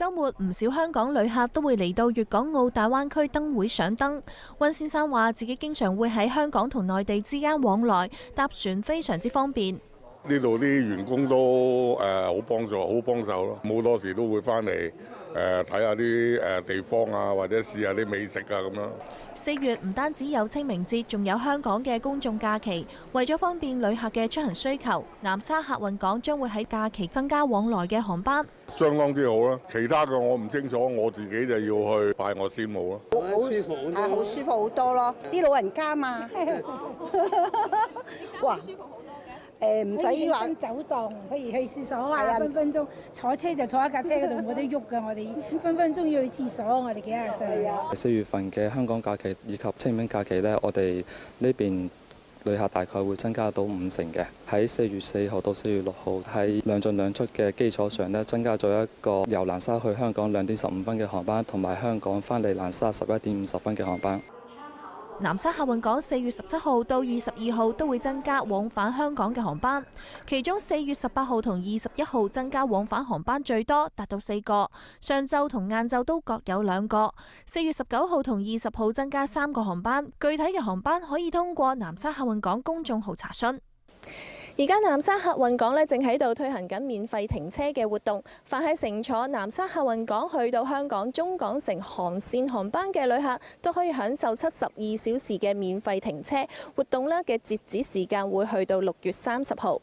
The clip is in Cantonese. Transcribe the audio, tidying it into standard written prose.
週末唔少香港旅客都會嚟到粵港澳大灣區燈會賞燈。溫先生話自己經常會喺香港同內地之間往來，搭船非常之方便。呢度啲員工都好幫手咯，好多時都會翻嚟睇下啲地方啊，或者試下啲美食啊咁樣。4月唔單止有清明節，仲有香港嘅公眾假期。為咗方便旅客嘅出行需求，南沙客運港將會喺假期增加往來嘅航班，相當之好啦。其他嘅我唔清楚，我自己就要去拜我師母咯。好舒服好多咯，啲老人家嘛。哇！唔使話走動，譬如去廁所啊，分分鐘坐車就坐一架車嗰度冇得喐㗎。我哋分分鐘要去廁所，我哋幾廿歲啊。4月份嘅香港假期以及清明假期呢，我哋呢邊旅客大概會增加到50%嘅。喺4月4號到4月6號，喺兩進兩出嘅基礎上呢，增加咗一個由蘭沙去香港2點15分嘅航班，同埋香港翻嚟蘭沙11點50分嘅航班。南沙客運港4月17號到22號都會增加往返香港嘅航班，其中4月18號同21號增加往返航班最多，達到4個，上晝同晏晝都各有2個。4月19號同20號增加3個航班，具體嘅航班可以通過南沙客運港公眾號查詢。而家南沙客運港正喺度推行緊免費停車嘅活動，凡係乘坐南沙客運港去到香港中港城航線航班嘅旅客，都可以享受72小時嘅免費停車活動嘅截止時間會去到6月30號。